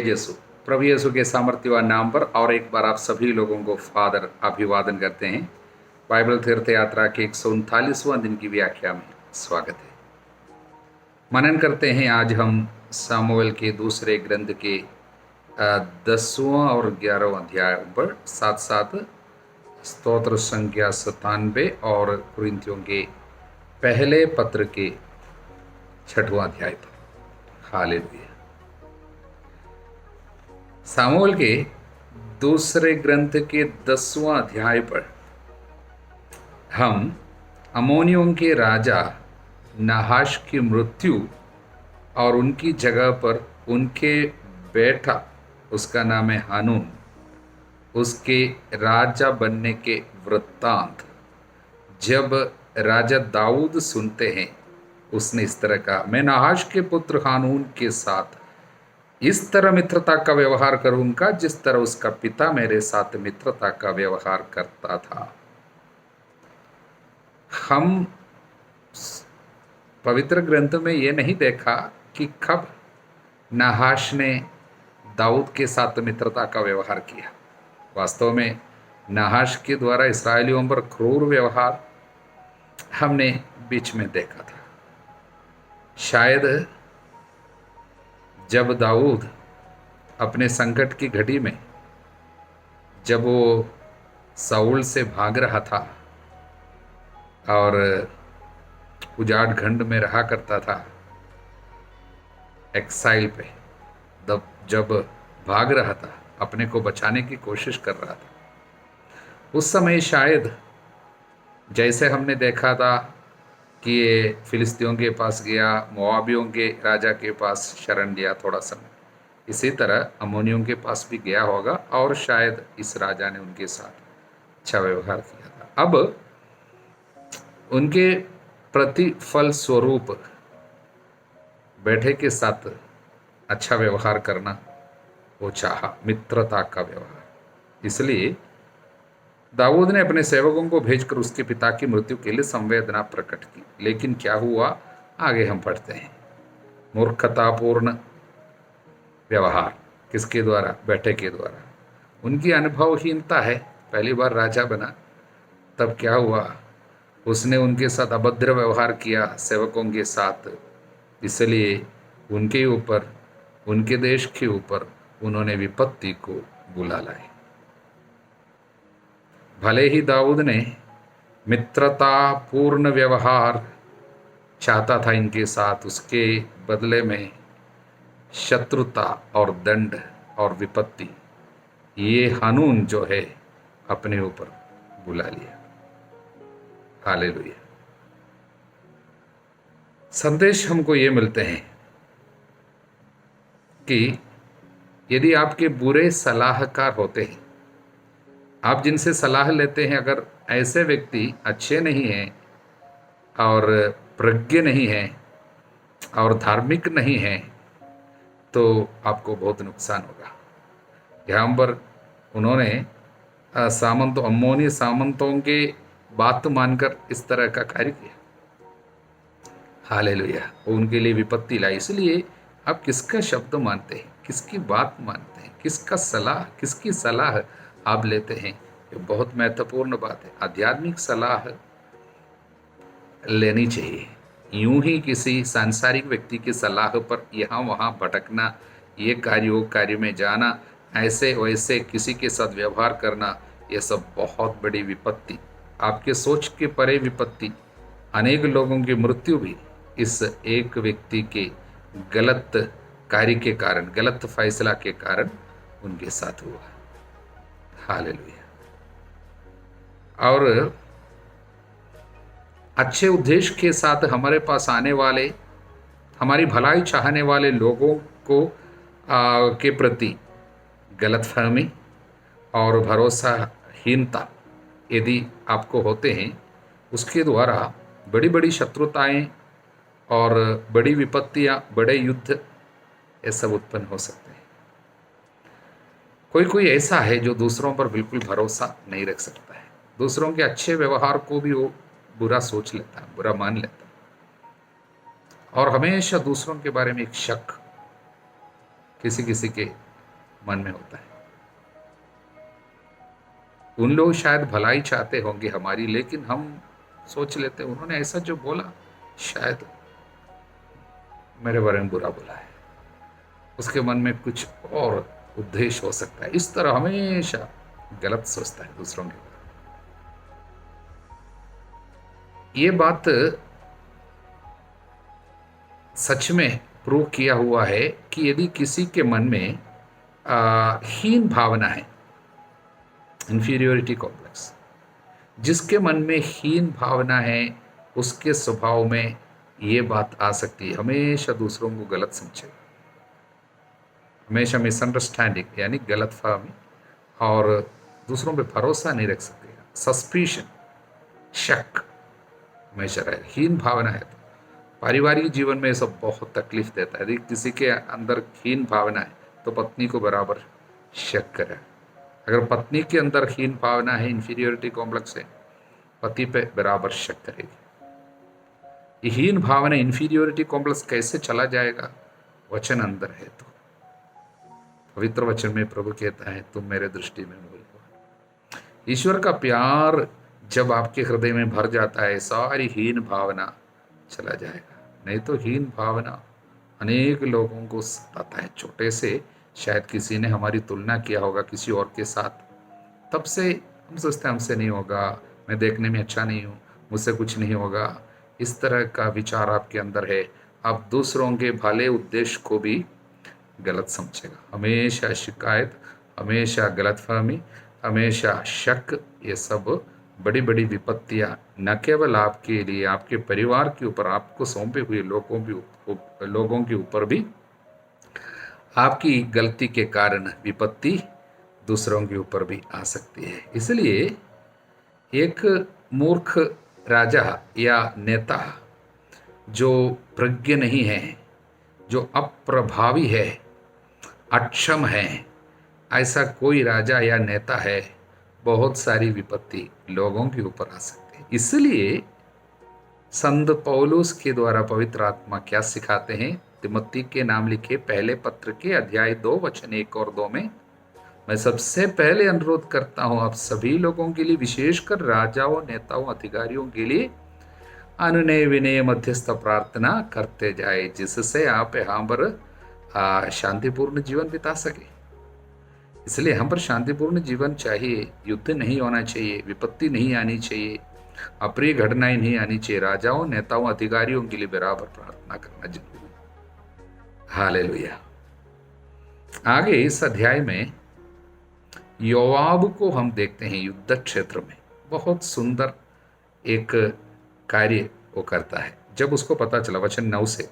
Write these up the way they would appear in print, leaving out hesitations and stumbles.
यीशु। प्रभु यीशु के सामर्थ्यवान नाम पर और एक बार आप सभी लोगों को फादर अभिवादन करते हैं। बाइबल तीर्थ यात्रा के 139वां दिन की व्याख्या में स्वागत है। मनन करते हैं आज हम सामुएल के दूसरे ग्रंथ के 10वां और 11वां अध्याय पर, साथ साथ स्तोत्र संख्या 97 और कुरिन्थियों के पहले पत्र के 6वां अध्याय पर। हालेलुया। सामुएल के दूसरे ग्रंथ के 10वां अध्याय पर हम अम्मोनियों के राजा नाहाश की मृत्यु और उनकी जगह पर उनके बेटा, उसका नाम है हानून, उसके राजा बनने के वृत्तांत जब राजा दाऊद सुनते हैं, उसने इस तरह कहा, मैं नाहाश के पुत्र हानून के साथ इस तरह मित्रता का व्यवहार करूंगा जिस तरह उसका पिता मेरे साथ मित्रता का व्यवहार करता था। हम पवित्र ग्रंथ में ये नहीं देखा कि कब नाहाश ने दाऊद के साथ मित्रता का व्यवहार किया। वास्तव में नाहाश के द्वारा इस्राएलियों पर क्रूर व्यवहार हमने बीच में देखा था। शायद जब दाऊद अपने संकट की घड़ी में, जब वो साउल से भाग रहा था और उजाड़ खंड में रहा करता था, एक्साइल पे, जब भाग रहा था, अपने को बचाने की कोशिश कर रहा था, उस समय शायद जैसे हमने देखा था कि ये फिलिस्तियों के पास गया, मोआबियों के राजा के पास शरण लिया थोड़ा समय, इसी तरह अम्मोनियों के पास भी गया होगा और शायद इस राजा ने उनके साथ अच्छा व्यवहार किया था। अब उनके प्रतिफल स्वरूप बेटे के साथ अच्छा व्यवहार करना वो चाहा, मित्रता का व्यवहार। इसलिए दाऊद ने अपने सेवकों को भेजकर उसके पिता की मृत्यु के लिए संवेदना प्रकट की। लेकिन क्या हुआ, आगे हम पढ़ते हैं। मूर्खतापूर्ण व्यवहार किसके द्वारा? बेटे के द्वारा। उनकी अनुभवहीनता है, पहली बार राजा बना, तब क्या हुआ, उसने उनके साथ अभद्र व्यवहार किया, सेवकों के साथ। इसलिए उनके ऊपर, उनके देश के ऊपर उन्होंने विपत्ति को बुला लाई। भले ही दाऊद ने मित्रतापूर्ण व्यवहार चाहता था इनके साथ, उसके बदले में शत्रुता और दंड और विपत्ति ये हानून जो है अपने ऊपर बुला लिया। हालेलुया। संदेश हमको ये मिलते हैं कि यदि आपके बुरे सलाहकार होते हैं, आप जिनसे सलाह लेते हैं, अगर ऐसे व्यक्ति अच्छे नहीं हैं और प्रज्ञ नहीं हैं और धार्मिक नहीं हैं, तो आपको बहुत नुकसान होगा। यहाँ पर उन्होंने अम्मोनी सामंतों के बात मानकर इस तरह का कार्य किया। हालेलुया। उनके लिए विपत्ति लाई। इसलिए आप किसका शब्द मानते हैं, किसकी बात मानते हैं, किसकी सलाह आप लेते हैं, ये बहुत महत्वपूर्ण बात है। आध्यात्मिक सलाह लेनी चाहिए। यूं ही किसी सांसारिक व्यक्ति की सलाह पर यहाँ वहाँ भटकना, ये कार्य वो कार्य में जाना, ऐसे वैसे किसी के साथ व्यवहार करना, ये सब बहुत बड़ी विपत्ति, आपके सोच के परे विपत्ति। अनेक लोगों की मृत्यु भी इस एक व्यक्ति के गलत कार्य के कारण, गलत फैसला के कारण उनके साथ हुआ। हालेलुया। और अच्छे उद्देश्य के साथ हमारे पास आने वाले, हमारी भलाई चाहने वाले लोगों को के प्रति गलतफहमी और भरोसाहीनता यदि आपको होते हैं, उसके द्वारा बड़ी बड़ी शत्रुताएं और बड़ी विपत्तियां, बड़े युद्ध, ये सब उत्पन्न हो सकते हैं। कोई ऐसा है जो दूसरों पर बिल्कुल भरोसा नहीं रख सकता है, दूसरों के अच्छे व्यवहार को भी वो बुरा सोच लेता है, बुरा मान लेता है, और हमेशा दूसरों के बारे में एक शक, किसी के मन में होता है। उन लोग शायद भलाई चाहते होंगे हमारी, लेकिन हम सोच लेते उन्होंने ऐसा जो बोला शायद मेरे बारे में बुरा बोला है, उसके मन में कुछ और उद्देश्य हो सकता है। इस तरह हमेशा गलत सोचता है दूसरों के बारे में। ये बात सच में प्रूव किया हुआ है कि यदि किसी के मन में हीन भावना है, इंफीरियोरिटी कॉम्प्लेक्स, जिसके मन में हीन भावना है उसके स्वभाव में ये बात आ सकती है, हमेशा दूसरों को गलत समझेगा, हमेशा मिसअंडरस्टैंडिंग यानी गलत फहमी, और दूसरों पे भरोसा नहीं रख सकेगा, सस्पिशन, शक हमेशा रहेगा। हीन भावना है तो पारिवारिक जीवन में ये सब बहुत तकलीफ देता है। यदि किसी के अंदर हीन भावना है तो पत्नी को बराबर शक करे। अगर पत्नी के अंदर हीन भावना है, इंफीरियोरिटी कॉम्प्लेक्स है, पति पे बराबर शक करेगी। ये हीन भावना, इंफीरियोरिटी कॉम्प्लेक्स कैसे चला जाएगा? वचन अंदर है तो। पवित्र वचन में प्रभु कहता है तुम मेरे दृष्टि में मूल हो। ईश्वर का प्यार जब आपके हृदय में भर जाता है, सारी हीन भावना चला जाएगा। नहीं तो हीन भावना अनेक लोगों को सताता है। छोटे से शायद किसी ने हमारी तुलना किया होगा किसी और के साथ, तब से हम सोचते हैं हमसे नहीं होगा, मैं देखने में अच्छा नहीं हूँ, मुझसे कुछ नहीं होगा। इस तरह का विचार आपके अंदर है, आप दूसरों के भले उद्देश्य को भी गलत समझेगा। हमेशा शिकायत, हमेशा गलतफहमी, हमेशा शक, ये सब बड़ी बड़ी विपत्तियां न केवल आपके लिए, आपके परिवार के ऊपर, आपको सौंपे हुए लोगों के ऊपर भी आपकी गलती के कारण विपत्ति दूसरों के ऊपर भी आ सकती है। इसलिए एक मूर्ख राजा या नेता जो प्रज्ञ नहीं है, जो अप्रभावी है, अक्षम है, ऐसा कोई राजा या नेता है, बहुत सारी विपत्ति लोगों के ऊपर आ सकती है। इसलिए संत पौलुस के द्वारा पवित्र आत्मा क्या सिखाते हैं? तिमोथी के नाम लिखे पहले पत्र के अध्याय 2 वचन 1 और 2 में, मैं सबसे पहले अनुरोध करता हूं आप सभी लोगों के लिए, विशेषकर राजाओं, नेताओं, अधिकारियों के लिए अनुनय विनय मध्यस्थ प्रार्थना करते जाए, जिससे आप यहाँ पर शांतिपूर्ण जीवन बिता सके। इसलिए हम पर शांतिपूर्ण जीवन चाहिए, युद्ध नहीं होना चाहिए, विपत्ति नहीं आनी चाहिए, अप्रिय घटनाएं नहीं आनी चाहिए। राजाओं, नेताओं, अधिकारियों के लिए बराबर प्रार्थना करना जरूरी है। हालेलुया। आगे इस अध्याय में योआब को हम देखते हैं युद्ध क्षेत्र में। बहुत सुंदर एक कार्य वो करता है। जब उसको पता चला, वचन 9 से,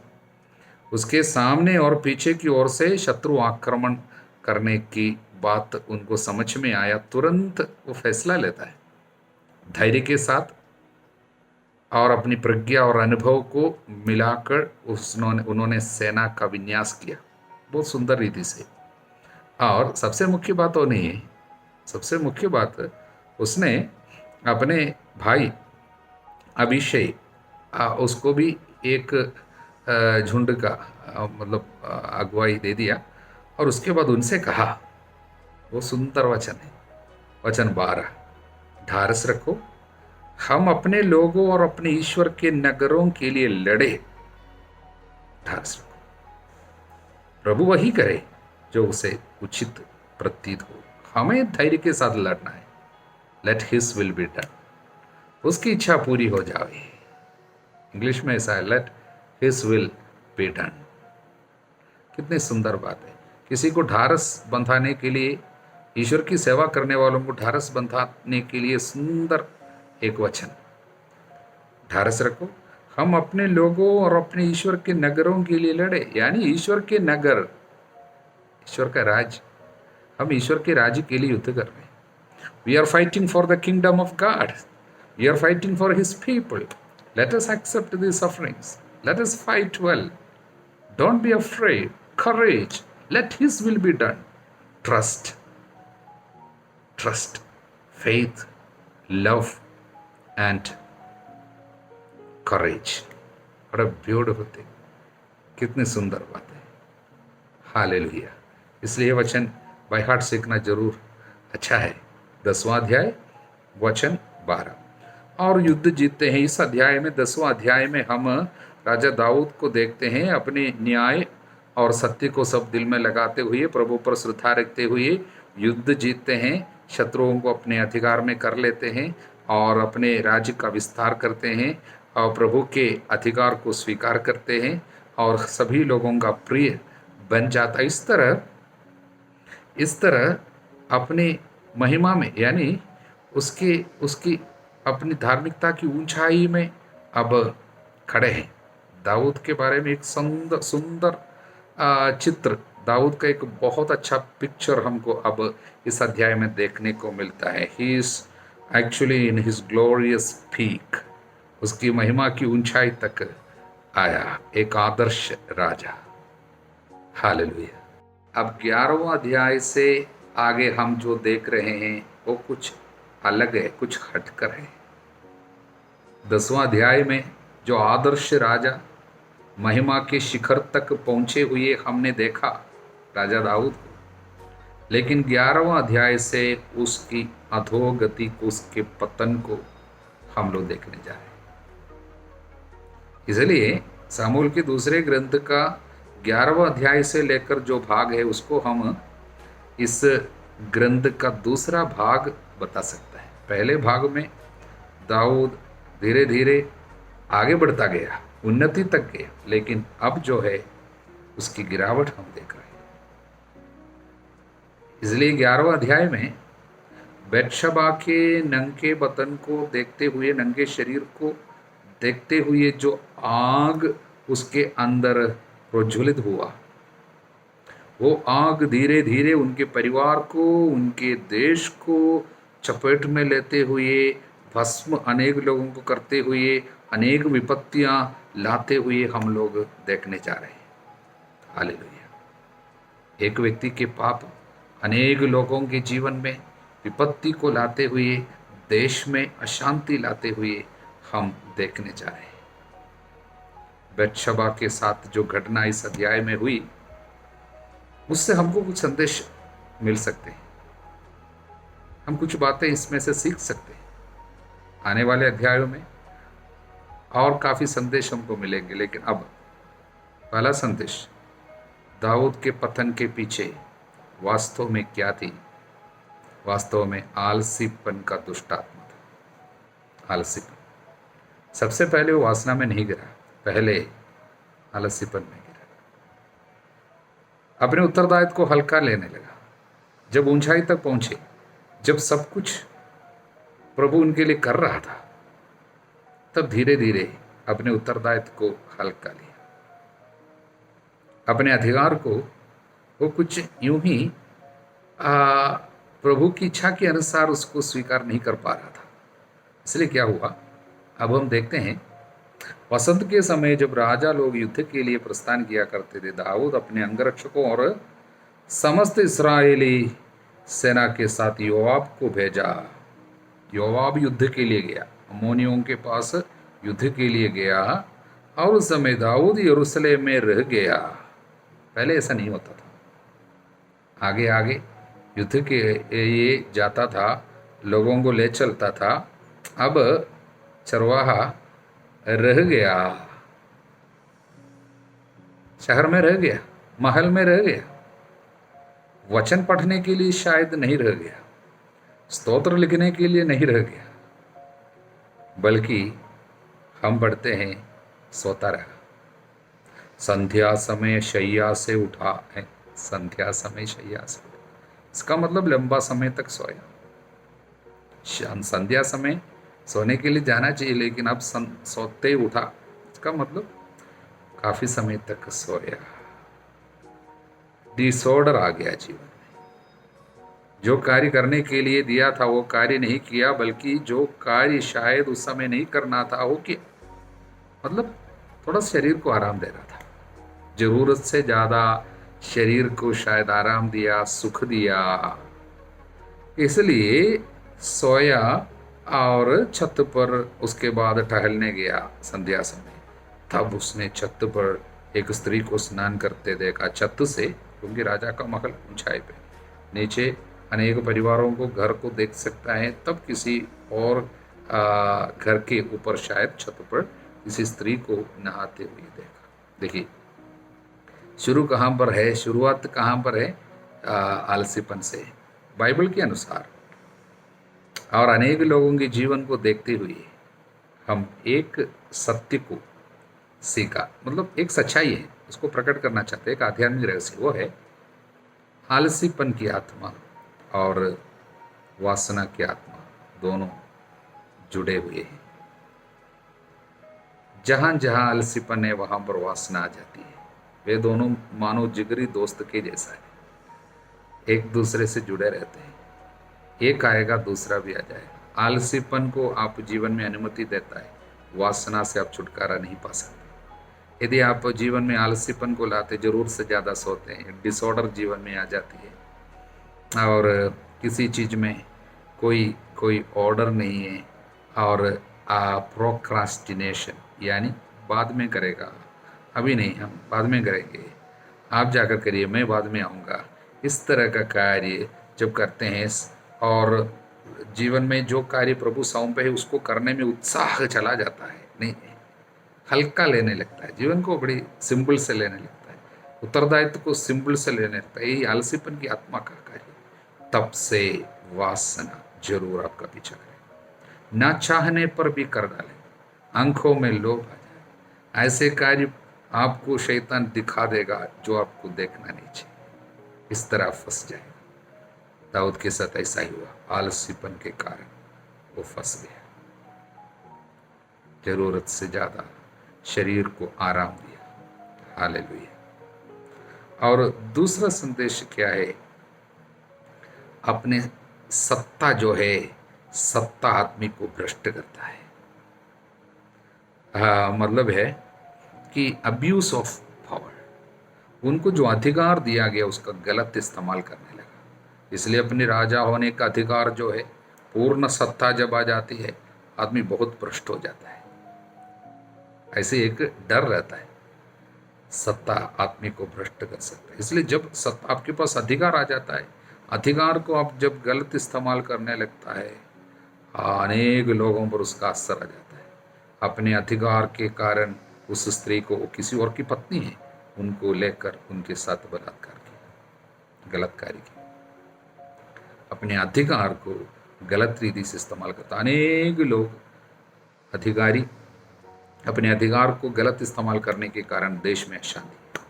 उसके सामने और पीछे की ओर से शत्रु आक्रमण करने की बात उनको समझ में आया, तुरंत वो फैसला लेता है धैर्य के साथ, और अपनी प्रज्ञा और अनुभव को मिलाकर उन्होंने सेना का विन्यास किया बहुत सुंदर रीति से। और सबसे मुख्य बात वो नहीं है, सबसे मुख्य बात उसने अपने भाई अभिषेक, उसको भी एक झुंड का मतलब अगुवाई दे दिया, और उसके बाद उनसे कहा, वो सुंदर वचन है, वचन 12, ढारस रखो, हम अपने लोगों और अपने ईश्वर के नगरों के लिए लड़े। ढारस रखो, प्रभु वही करे जो उसे उचित प्रतीत हो। हमें धैर्य के साथ लड़ना है। Late his will be done, उसकी इच्छा पूरी हो जाए। इंग्लिश में ऐसा है, late his will be done. कितनी सुंदर बात है। किसी को ढारस बंधाने के लिए, ईश्वर की सेवा करने वालों को ढारस बंधाने के लिए सुंदर एक वचन, ढारस रखो, हम अपने लोगों और अपने ईश्वर के नगरों के लिए लड़े। यानी ईश्वर के नगर, ईश्वर का राज, हम ईश्वर के राज्य के लिए युद्ध कर रहे हैं। We are fighting for the kingdom of God, we are fighting for his people. Let us accept the sufferings, let us fight well, don't be afraid, courage, let his will be done. Trust, faith, love and courage. What a beautiful thing. कितनी सुंदर बात है। Hallelujah. इसलिए वचन by heart सीखना जरूर अच्छा है। 10वां अध्याय वचन 12। और युद्ध जीतते हैं। इस अध्याय में 10वां अध्याय में हम राजा दाऊद को देखते हैं अपने न्याय और सत्य को सब दिल में लगाते हुए, प्रभु पर श्रद्धा रखते हुए युद्ध जीतते हैं, शत्रुओं को अपने अधिकार में कर लेते हैं और अपने राज्य का विस्तार करते हैं और प्रभु के अधिकार को स्वीकार करते हैं और सभी लोगों का प्रिय बन जाता। इस तरह अपनी महिमा में, यानी उसकी उसकी अपनी धार्मिकता की ऊंचाई में अब खड़े हैं। दाऊद के बारे में एक सुंदर सुंदर चित्र, दाऊद का एक बहुत अच्छा पिक्चर हमको अब इस अध्याय में देखने को मिलता है। He is actually in his glorious peak, उसकी महिमा की ऊंचाई तक आया, एक आदर्श राजा। हालेलुया। अब 11वां अध्याय से आगे हम जो देख रहे हैं वो कुछ अलग है, कुछ हटकर है। 10वां अध्याय में जो आदर्श राजा महिमा के शिखर तक पहुंचे हुए हमने देखा राजा दाऊद को, लेकिन 11वां अध्याय से उसकी अधोगति को, उसके पतन को हम लोग देखने जा रहे हैं। इसलिए सामूएल के दूसरे ग्रंथ का 11वां अध्याय से लेकर जो भाग है उसको हम इस ग्रंथ का दूसरा भाग बता सकते हैं। पहले भाग में दाऊद धीरे धीरे आगे बढ़ता गया, उन्नति तक गया, लेकिन अब जो है उसकी गिरावट हम देख रहे हैं। इसलिए 11वां अध्याय में बैतशबा के नंगे बदन को देखते हुए, नंगे शरीर को देखते हुए जो आग उसके अंदर प्रज्वलित हुआ, वो आग धीरे धीरे उनके परिवार को, उनके देश को चपेट में लेते हुए, भस्म अनेक लोगों को करते हुए, अनेक विपत्तियां लाते हुए हम लोग देखने जा रहे हैं। हालेलुया। एक व्यक्ति के पाप अनेक लोगों के जीवन में विपत्ति को लाते हुए, देश में अशांति लाते हुए हम देखने जा रहे हैं। बैतशबा के साथ जो घटना इस अध्याय में हुई, उससे हमको कुछ संदेश मिल सकते हैं, हम कुछ बातें इसमें से सीख सकते हैं। आने वाले अध्यायों में और काफी संदेश हमको मिलेंगे, लेकिन अब पहला संदेश, दाऊद के पतन के पीछे वास्तव में क्या थी? वास्तव में आलसीपन का दुष्टात्मा था। आलसीपन। सबसे पहले वो वासना में नहीं गिरा, पहले आलसीपन में गिरा। अपने उत्तरदायित्व को हल्का लेने लगा। जब ऊंचाई तक पहुंचे, जब सब कुछ प्रभु उनके लिए कर रहा था, तब धीरे धीरे अपने उत्तरदायित्व को हल्का लिया। अपने अधिकार को वो कुछ यूं ही प्रभु की इच्छा के अनुसार उसको स्वीकार नहीं कर पा रहा था। इसलिए क्या हुआ, अब हम देखते हैं। वसंत के समय जब राजा लोग युद्ध के लिए प्रस्थान किया करते थे, दाऊद अपने अंगरक्षकों और समस्त इस्राएली सेना के साथ योआब को भेजा। योआब युद्ध के लिए गया, अम्मोनियों के पास युद्ध के लिए गया, और उस समय दाऊद यरूशलेम में रह गया। पहले ऐसा नहीं होता था। आगे आगे युद्ध के ये जाता था, लोगों को ले चलता था। अब चरवाहा रह गया, शहर में रह गया, महल में रह गया, वचन पढ़ने के लिए शायद नहीं रह गया, स्तोत्र लिखने के लिए नहीं रह गया, बल्कि हम पढ़ते हैं सोता रहा। संध्या समय शैया से उठा है, संध्या समय शैया से उठा, इसका मतलब लंबा समय तक सोया। संध्या समय सोने के लिए जाना चाहिए, लेकिन अब सोते उठा, इसका मतलब काफी समय तक सोया। डिसऑर्डर आ गया जीवन में। जो कार्य करने के लिए दिया था वो कार्य नहीं किया, बल्कि जो कार्य शायद उस समय नहीं करना था वो किया। मतलब थोड़ा शरीर को आराम दे रहा था, जरूरत से ज्यादा शरीर को शायद आराम दिया, सुख दिया, इसलिए सोया और छत पर उसके बाद टहलने गया संध्या समय। तब उसने छत पर एक स्त्री को स्नान करते देखा, छत से, क्योंकि राजा का महल ऊंचाई पे, नीचे अनेक परिवारों को घर को देख सकता है, तब किसी और घर के ऊपर शायद छत पर किसी स्त्री को नहाते हुए देखा। देखिए शुरू कहाँ पर है, शुरुआत कहाँ पर है? आलसीपन से, बाइबल के अनुसार। और अनेक लोगों के जीवन को देखते हुए हम एक सत्य को सीखा, मतलब एक सच्चाई है उसको प्रकट करना चाहते हैं। एक आध्यात्मिक रहस्य वो है आलसीपन की आत्मा और वासना की आत्मा दोनों जुड़े हुए हैं। जहां जहां आलसीपन है वहां पर वासना आ जाती है। वे दोनों मानो जिगरी दोस्त के जैसा है, एक दूसरे से जुड़े रहते हैं। एक आएगा दूसरा भी आ जाएगा। आलसीपन को आप जीवन में अनुमति देता है, वासना से आप छुटकारा नहीं पा सकते। यदि आप जीवन में आलसीपन को लाते, जरूर से ज़्यादा सोते हैं, डिसऑर्डर जीवन में आ जाती है और किसी चीज़ में कोई कोई ऑर्डर नहीं है और प्रोक्रास्टिनेशन यानी बाद में करेगा, अभी नहीं, हम बाद में करेंगे, आप जाकर करिए, मैं बाद में आऊँगा, इस तरह का कार्य जब करते हैं और जीवन में जो कार्य प्रभु सौंपे है उसको करने में उत्साह चला जाता है, नहीं हल्का लेने लगता है, जीवन को बड़ी सिंपल से लेने लगता है, उत्तरदायित्व को सिंपल से लेने लगता है। यही आलसीपन की आत्मा का कार्य। तब से वासना जरूर आपका पीछा करे, ना चाहने पर भी कर डाले, आंखों में लोभ आ जाए, ऐसे कार्य आपको शैतान दिखा देगा जो आपको देखना नहीं चाहिए, इस तरह फंस जाएगा। दाऊद के साथ ऐसा ही हुआ, आलसीपन के कारण वो फंस गया, जरूरत से ज्यादा शरीर को आराम दिया। हालेलुया। और दूसरा संदेश क्या है? अपने सत्ता जो है, सत्ता आदमी को भ्रष्ट करता है। मतलब है कि अब्यूज ऑफ पावर, उनको जो अधिकार दिया गया उसका गलत इस्तेमाल करने लगा। इसलिए अपने राजा होने का अधिकार जो है, पूर्ण सत्ता जब आ जाती है आदमी बहुत भ्रष्ट हो जाता है। ऐसे एक डर रहता है, सत्ता आदमी को भ्रष्ट कर सकता है। इसलिए जब सत्ता आपके पास अधिकार आ जाता है, अधिकार को आप जब गलत इस्तेमाल करने लगता है, अनेक लोगों पर उसका असर आ जाता है। अपने अधिकार के कारण उस स्त्री को, किसी और की पत्नी है, उनको लेकर उनके साथ बलात्कार किया, गलत कार्य किया, अपने अधिकार को गलत रीति से इस्तेमाल करता। अनेक लोग अधिकारी अपने अधिकार को गलत इस्तेमाल करने के कारण देश में अशांति।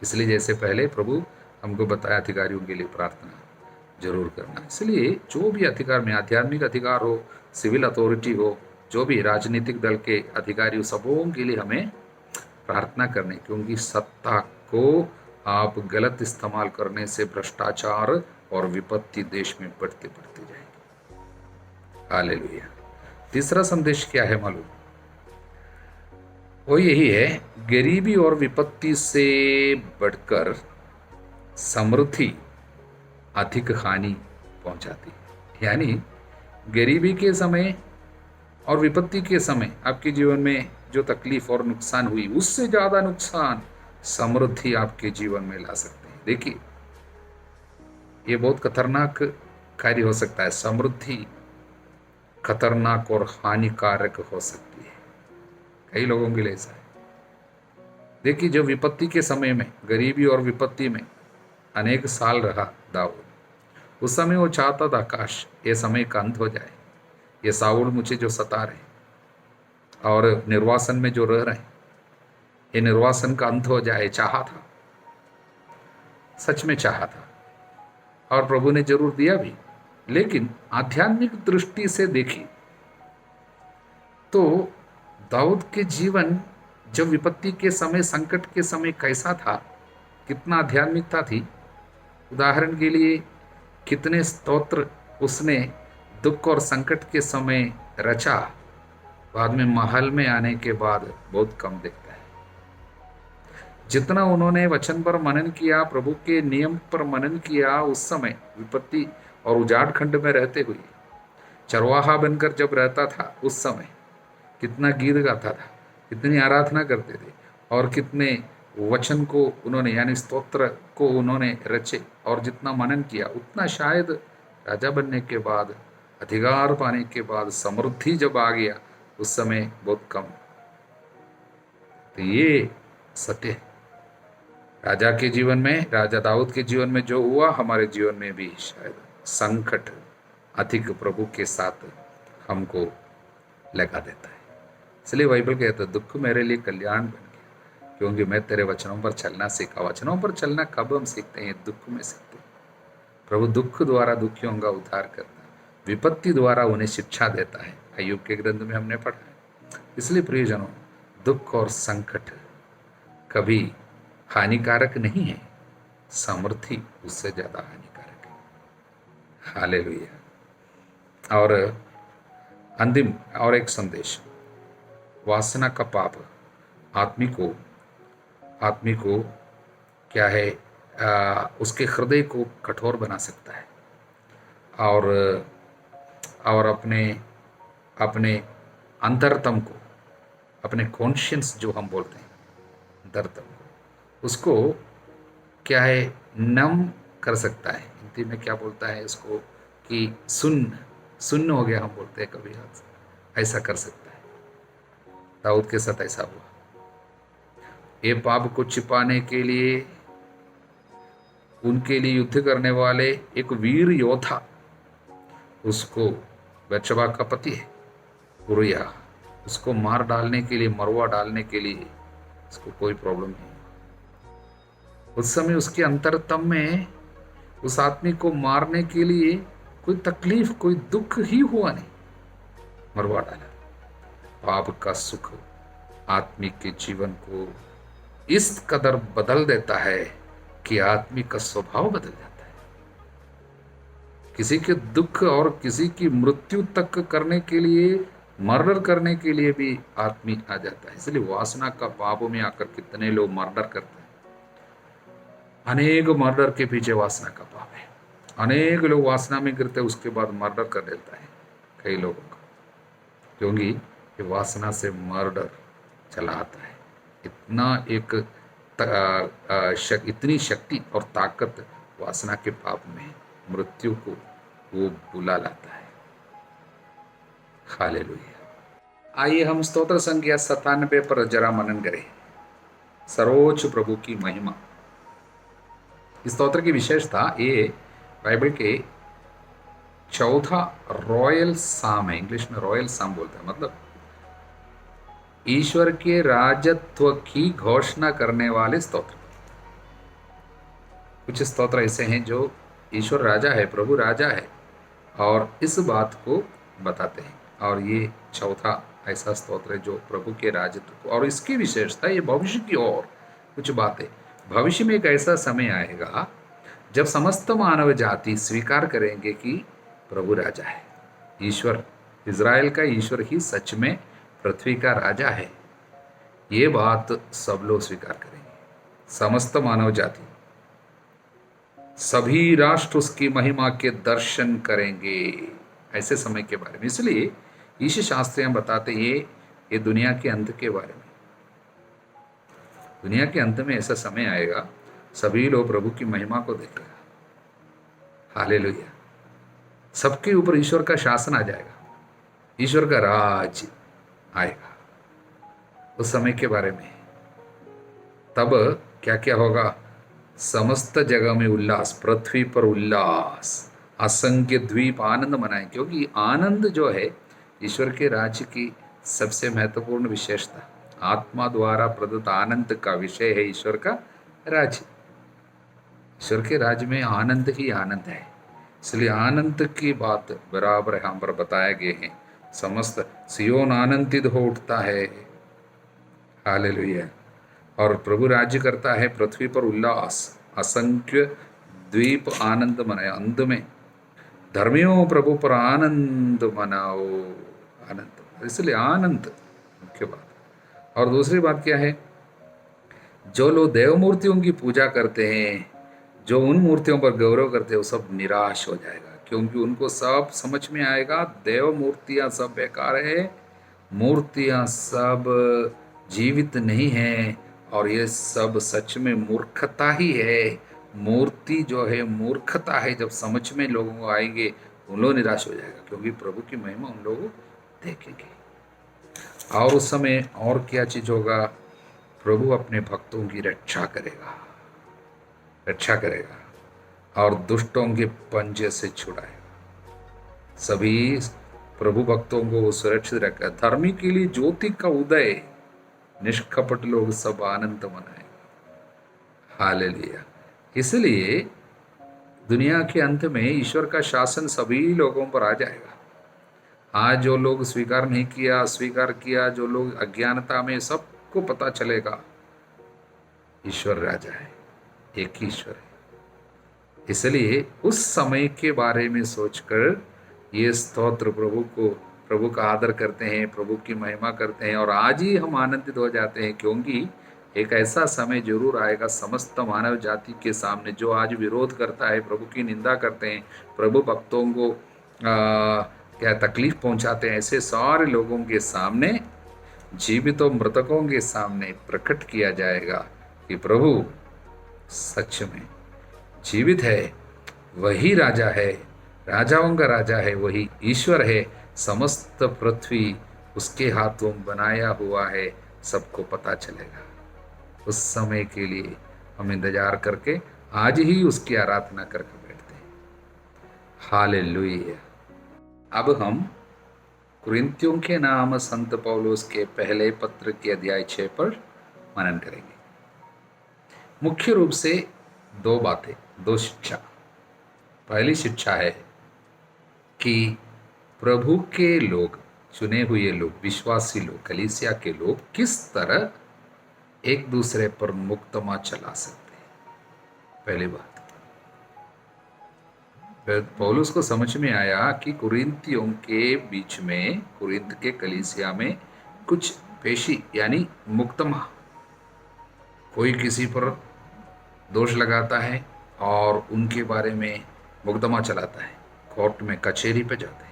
इसलिए जैसे पहले प्रभु हमको बताया, अधिकारियों के लिए प्रार्थना जरूर करना। इसलिए जो भी अधिकार में, आध्यात्मिक अधिकार हो, सिविल अथॉरिटी हो, जो भी राजनीतिक दल के अधिकारी हो, सबों के लिए हमें प्रार्थना करनी, क्योंकि सत्ता को आप गलत इस्तेमाल करने से भ्रष्टाचार और विपत्ति देश में बढ़ते बढ़ते जाएगी। हालेलुया। तीसरा संदेश क्या है मालूम? वो यही है, गरीबी और विपत्ति से बढ़कर समृद्धि अधिक हानि पहुंचाती है। यानी गरीबी के समय और विपत्ति के समय आपके जीवन में जो तकलीफ और नुकसान हुई, उससे ज्यादा नुकसान समृद्धि आपके जीवन में ला सकते हैं। देखिए ये बहुत खतरनाक कार्य हो सकता है। समृद्धि खतरनाक और हानिकारक हो सकती है, कई लोगों के लिए ऐसा है। देखिए जब विपत्ति के समय में, गरीबी और विपत्ति में अनेक साल रहा दाऊद, उस समय वो चाहता था काश ये समय का अंत हो जाए, ये साउल मुझे जो सता रहे और निर्वासन में जो रह रहे हैं, ये निर्वासन का अंत हो जाए, चाहा था, सच में चाहा था, और प्रभु ने जरूर दिया भी। लेकिन आध्यात्मिक दृष्टि से देखी तो दाऊद के जीवन जब विपत्ति के समय, संकट के समय कैसा था, कितना आध्यात्मिकता थी। उदाहरण के लिए कितने स्तोत्र उसने दुख और संकट के समय रचा, बाद में महल में आने के बाद बहुत कम दिखता है। जितना उन्होंने वचन पर मनन किया, प्रभु के नियम पर मनन किया, उस समय विपत्ति और उजाड़ खंड में रहते हुए, चरवाहा बनकर जब रहता था, उस समय कितना गीत गाता था, कितनी आराधना करते थे और कितने वचन को उन्होंने यानी स्तोत्र को उन्होंने रचे और जितना मनन किया उतना शायद राजा बनने के बाद, अधिकार पाने के बाद, समृद्धि जब आ गया उस समय बहुत कम। तो ये सत्य है। राजा के जीवन में, राजा दाऊद के जीवन में जो हुआ, हमारे जीवन में भी शायद संकट अधिक प्रभु के साथ हमको लगा देता है। इसलिए बाइबल कहता है दुख मेरे लिए कल्याण बन गया, क्योंकि मैं तेरे वचनों पर चलना सीखा। वचनों पर चलना कब हम सीखते हैं? दुख में सीखते हैं। प्रभु दुख द्वारा दुखियों का उद्धार करता है, विपत्ति द्वारा उन्हें शिक्षा देता है। अय्यूब के ग्रंथ में हमने पढ़ा है। इसलिए प्रियजनों, दुख और संकट कभी हानिकारक नहीं है, समृद्धि उससे ज्यादा हानिकारक है। हालेलुया। और अंतिम और एक संदेश, वासना का पाप आदमी को क्या है, उसके हृदय को कठोर बना सकता है और अपने अपने अंतरतम को, अपने कॉन्शियंस जो हम बोलते हैं अंतरतम को, उसको क्या है, नम कर सकता है। हिंदी में क्या बोलता है इसको कि सुन्न हो गया, हम बोलते हैं कभी, ऐसा कर सकता है। दाऊद के साथ ऐसा हुआ। ये पाप को छिपाने के लिए उनके लिए युद्ध करने वाले एक वीर योद्धा, उसको बत्शबा का पति है उरिय्याह, उसको मार डालने के लिए, मरवा डालने के लिए उसको कोई प्रॉब्लम नहीं। उस समय उसके अंतरतम में उस आदमी को मारने के लिए कोई तकलीफ, कोई दुख ही हुआ नहीं, मरवा डाला। पाप का सुख आदमी के जीवन को इस कदर बदल देता है कि आदमी का स्वभाव बदल जाता है। किसी के दुख और किसी की मृत्यु तक करने के लिए, मर्डर करने के लिए भी आदमी आ जाता है। इसलिए वासना का पाप में आकर कितने लोग मर्डर करते हैं। अनेक मर्डर के पीछे वासना का पाप है। अनेक लोग वासना में गिरते, उसके बाद मर्डर कर देता है कई लोगों का, क्योंकि ये वासना से मर्डर चला आता है। इतनी शक्ति और ताकत वासना के पाप में, मृत्यु को वो बुला लाता है। हालेलुया। आइए हम स्तोत्र संख्या 97 पर जरा मनन करें। सर्वोच्च प्रभु की महिमा। इस स्तोत्र की विशेषता ये बाइबल के चौथा रॉयल साम है। इंग्लिश में रॉयल साम बोलते हैं, मतलब ईश्वर के राजत्व की घोषणा करने वाले स्तोत्र। कुछ स्तोत्र ऐसे हैं जो ईश्वर राजा है, प्रभु राजा है, और इस बात को बताते हैं। और ये चौथा ऐसा स्तोत्र है जो प्रभु के राजत्व को, और इसकी विशेषता ये भविष्य की ओर कुछ बातें। भविष्य में एक ऐसा समय आएगा जब समस्त मानव जाति स्वीकार करेंगे कि प्रभु राजा है। ईश्वर, इज़राइल का ईश्वर ही सच में पृथ्वी का राजा है। ये बात सब लोग स्वीकार करेंगे। समस्त मानव जाति, सभी राष्ट्र उसकी महिमा के दर्शन करेंगे, ऐसे समय के बारे में। इसलिए ईश शास्त्रियां बताते ये दुनिया के अंत के बारे में। दुनिया के अंत में ऐसा समय आएगा, सभी लोग प्रभु की महिमा को देखेगा। हालेलुया। सबके ऊपर ईश्वर का शासन आ जाएगा, ईश्वर का राज आएगा उस समय के बारे में। तब क्या क्या होगा? समस्त जगह में उल्लास, पृथ्वी पर उल्लास, असंख्य द्वीप आनंद मनाएं, क्योंकि आनंद जो है ईश्वर के राज्य की सबसे महत्वपूर्ण विशेषता। आत्मा द्वारा प्रदत्त आनंद का विषय है ईश्वर का राज्य। ईश्वर के राज्य में आनंद ही आनंद है। इसलिए आनंद की बात बराबर यहाँ पर बताए गए हैं। समस्त सियोन आनंदित हो उठता है। हालेलुया। और प्रभु राज्य करता है, पृथ्वी पर उल्लास, असंख्य द्वीप आनंद मनाए। अंत में धर्मियों प्रभु पर आनंद मनाओ, आनंद। इसलिए आनंद मुख्य बात। और दूसरी बात क्या है? जो लोग देव मूर्तियों की पूजा करते हैं, जो उन मूर्तियों पर गौरव करते हैं, वो सब निराश हो जाएगा, क्योंकि उनको सब समझ में आएगा देव मूर्तियाँ सब बेकार है, मूर्तियाँ सब जीवित नहीं हैं, और ये सब सच में मूर्खता ही है। मूर्ति जो है मूर्खता है। जब समझ में लोगों को आएंगे उन लोग निराश हो जाएगा, क्योंकि प्रभु की महिमा उन लोगों देखेंगे। और उस समय और क्या चीज होगा? प्रभु अपने भक्तों की रक्षा करेगा, रक्षा करेगा और दुष्टों के पंजे से छुड़ाएगा। सभी प्रभु भक्तों को वो सुरक्षित रखेगा। धर्मी के लिए ज्योति का उदय, निष्कपट लोग सब आनंद मनाएंगे। हालेलुया। इसलिए दुनिया के अंत में ईश्वर का शासन सभी लोगों पर आ जाएगा। आज जो लोग स्वीकार नहीं किया, अस्वीकार किया, जो लोग अज्ञानता में, सबको पता चलेगा ईश्वर राजा है, एक ही ईश्वर है। इसलिए उस समय के बारे में सोचकर ये स्तोत्र प्रभु का आदर करते हैं, प्रभु की महिमा करते हैं और आज ही हम आनंदित हो जाते हैं, क्योंकि एक ऐसा समय जरूर आएगा समस्त मानव जाति के सामने, जो आज विरोध करता है, प्रभु की निंदा करते हैं, प्रभु भक्तों को क्या तकलीफ पहुंचाते हैं, ऐसे सारे लोगों के सामने, जीवितों मृतकों के सामने प्रकट किया जाएगा कि प्रभु सच में जीवित है, वही राजा है, राजाओं का राजा है, वही ईश्वर है। समस्त पृथ्वी उसके हाथों बनाया हुआ है, सबको पता चलेगा। उस समय के लिए हम इंतजार करके आज ही उसकी आराधना करके बैठते हैं। हालेलुया। अब हम कुरिन्थियों के नाम संत पौलुस के पहले पत्र के अध्याय 6 पर मनन करेंगे। मुख्य रूप से दो बातें, दो शिक्षा। पहली शिक्षा है कि प्रभु के लोग, चुने हुए लोग, विश्वासी लोग, कलीसिया के लोग किस तरह एक दूसरे पर मुकदमा चला सकते हैं। पहली बात, पौलुस को समझ में आया कि कुरिन्थियों के बीच में, कुरिन्थ के कलीसिया में कुछ पेशी यानी मुकदमा, कोई किसी पर दोष लगाता है और उनके बारे में मुकदमा चलाता है, कोर्ट में, कचहरी पे जाते हैं।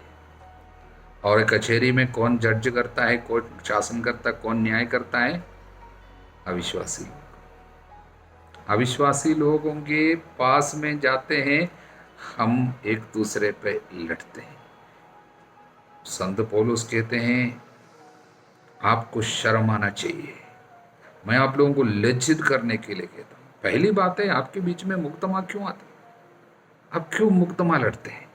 और कचहरी में कौन जज करता है, कौन शासन करता है, कौन न्याय करता है? अविश्वासी लोग। अविश्वासी लोगों के पास में जाते हैं, हम एक दूसरे पे लड़ते हैं। संत पौलुस कहते हैं आपको शर्म आना चाहिए। मैं आप लोगों को लज्जित करने के लिए कहता हूं। पहली बात है, आपके बीच में मुकदमा क्यों आता? आप क्यों मुकदमा लड़ते हैं?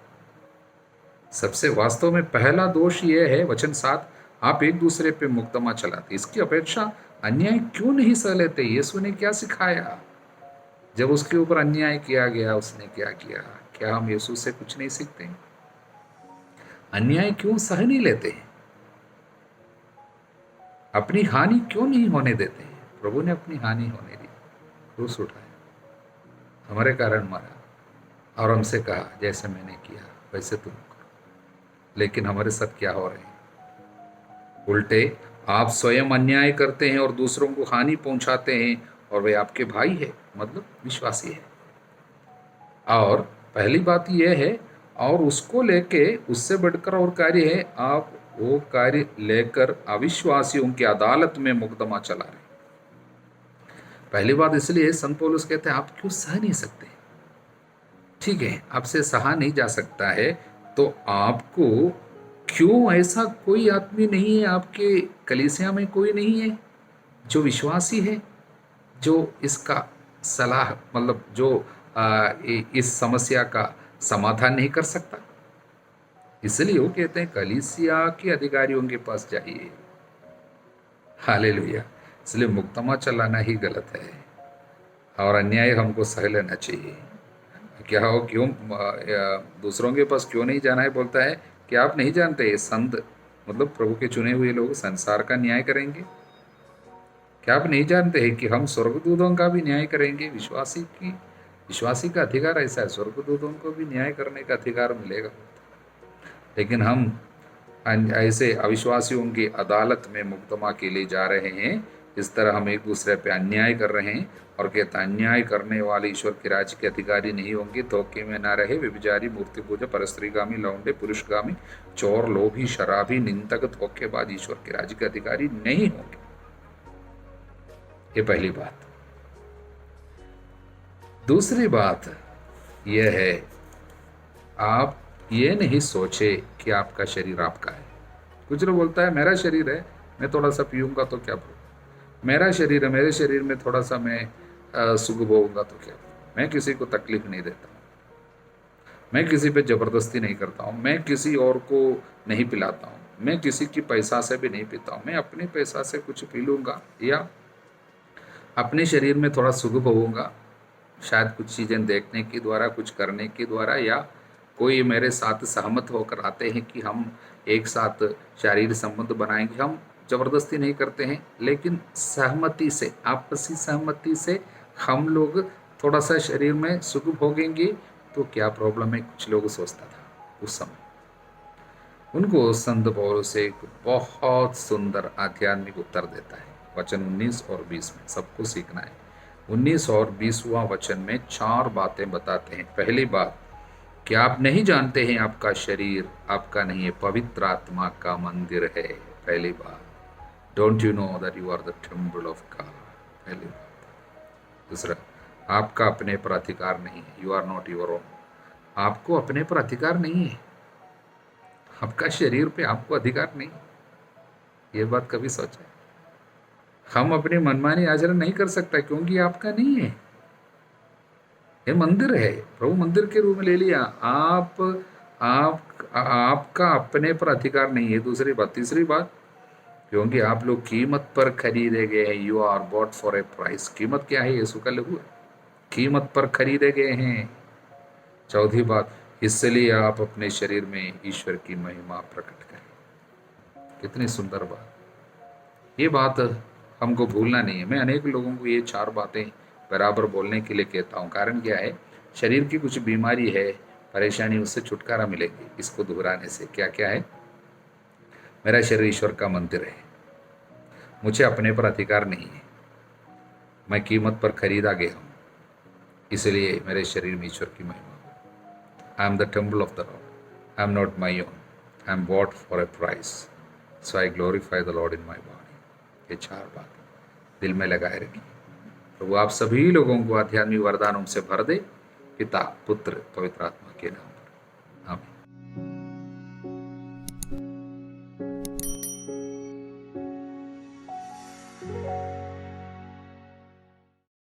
सबसे वास्तव में पहला दोष यह है, वचन 7, आप एक दूसरे पे मुकदमा चलाते। इसकी अपेक्षा अन्याय क्यों नहीं सह लेते? यीशु ने क्या सिखाया? जब उसके ऊपर अन्याय किया गया, उसने क्या किया? क्या हम यीशु से कुछ नहीं सीखते? अन्याय क्यों सह नहीं लेते हैं? अपनी हानि क्यों नहीं होने देते हैं? प्रभु ने अपनी हानि होने दी, क्रूस उठाया, हमारे कारण मरा और हमसे कहा जैसे मैंने किया वैसे तुम करो। लेकिन हमारे साथ क्या हो रहे हैं? उल्टे आप स्वयं अन्याय करते हैं और दूसरों को हानि पहुंचाते हैं, और वे आपके भाई है, मतलब विश्वासी है। और पहली बात यह है, और उसको लेके उससे बढ़कर और कार्य है, आप वो कार्य लेकर अविश्वासियों की अदालत में मुकदमा चला रहे। पहली बात इसलिए संत पौलुस कहते हैं आप क्यों सह नहीं सकते? ठीक है, आपसे सहा नहीं जा सकता है तो आपको क्यों, ऐसा कोई आदमी नहीं है आपके कलीसिया में, कोई नहीं है जो विश्वासी है, जो इसका सलाह, मतलब जो इस समस्या का समाधान नहीं कर सकता? इसलिए वो कहते हैं कलीसिया के अधिकारियों के पास जाइए। हालेलुया। इसलिए मुकदमा चलाना ही गलत है और अन्याय हमको सह लेना चाहिए। क्या हो, क्यों दूसरों के पास क्यों नहीं जाना है? बोलता है कि आप नहीं जानते संत, मतलब प्रभु के चुने हुए लोग संसार का न्याय करेंगे। क्या आप नहीं जानते हैं कि हम स्वर्गदूतों का भी न्याय करेंगे? विश्वासी का अधिकार ऐसा है, स्वर्गदूतों को भी न्याय करने का अधिकार मिलेगा। लेकिन हम ऐसे अविश्वासियों की अदालत में मुकदमा के लिए जा रहे हैं। इस तरह हम एक दूसरे पे अन्याय कर रहे हैं और कहता अन्याय करने वाले ईश्वर के राज्य के अधिकारी नहीं होंगे। धोखे में ना रहे, व्यभिचारी, मूर्ति पूजा, परस्त्रीगामी, लौंडे, पुरुषगामी, चोर, लोभी, शराबी, निंदक, धोखेबाज ईश्वर के राज्य के अधिकारी नहीं होंगे। ये पहली बात। दूसरी बात यह है, आप ये नहीं सोचे कि आपका शरीर आपका है। कुछ लोग बोलता है मेरा शरीर है, मैं थोड़ा सा पीऊँगा तो क्या प्रॉब्लम, मेरा शरीर है, मेरे शरीर में थोड़ा सा मैं सुख भोगूंगा तो क्या, मैं किसी को तकलीफ नहीं देता हूँ, मैं किसी पे ज़बरदस्ती नहीं करता हूँ, मैं किसी और को नहीं पिलाता हूँ, मैं किसी की पैसा से भी नहीं पीता हूँ, मैं अपने पैसा से कुछ पी लूँगा या अपने शरीर में थोड़ा सुख भोगूंगा, शायद कुछ चीज़ें देखने के द्वारा, कुछ करने के द्वारा, या कोई मेरे साथ सहमत होकर आते हैं कि हम एक साथ शारीरिक संबंध बनाएंगे। हम जबरदस्ती नहीं करते हैं, लेकिन सहमति से, आपसी सहमति से हम लोग थोड़ा सा शरीर में सुख भोगेंगे तो क्या प्रॉब्लम है, कुछ लोग सोचता था उस समय। उनको संत पौलुस एक बहुत सुंदर आध्यात्मिक उत्तर देता है वचन 19 और 20 में, सबको सीखना है। 19 और 20वां वचन में 4 बातें बताते हैं। पहली बात, क्या आप नहीं जानते हैं आपका शरीर आपका नहीं है, पवित्र आत्मा का मंदिर है। पहली बात, don't you know that you are the temple of God. पहली बात। दूसरा, आपका अपने पर अधिकार नहीं है, you are not your own. आपको अपने पर अधिकार नहीं है, आपका शरीर पे आपको अधिकार नहीं। ये बात कभी सोचा? हम अपनी मनमानी आचरण नहीं कर सकता क्योंकि आपका नहीं है, ये मंदिर है, प्रभु मंदिर के रूप में ले लिया। आपका अपने पर अधिकार नहीं है। दूसरी बात। तीसरी बात, क्योंकि आप लोग कीमत पर खरीदे गए हैं, you are bought for a price. कीमत क्या है? यीशु का लहू है, कीमत पर खरीदे गए हैं। चौथी बात, इसलिए आप अपने शरीर में ईश्वर की महिमा प्रकट करें। कितनी सुंदर बात। ये बात हमको भूलना नहीं है। मैं अनेक लोगों को ये 4 बातें बराबर बोलने के लिए कहता हूँ। कारण क्या है? शरीर की कुछ बीमारी है, परेशानी, उससे छुटकारा मिलेगी इसको दोहराने से। क्या क्या है? मेरा शरीर ईश्वर का मंदिर है, मुझे अपने पर अधिकार नहीं है, मैं कीमत पर खरीदा गया हूँ, इसलिए मेरे शरीर में ईश्वर की महिमा। I am the temple of the Lord, I am not my own, I am bought for a price, so I glorify the Lord in my body. ये 4 बात दिल में लगाए रखिए। तो वो आप सभी लोगों को आध्यात्मिक वरदानों से भर दे, पिता, पुत्र, पवित्र आत्मा के नाम।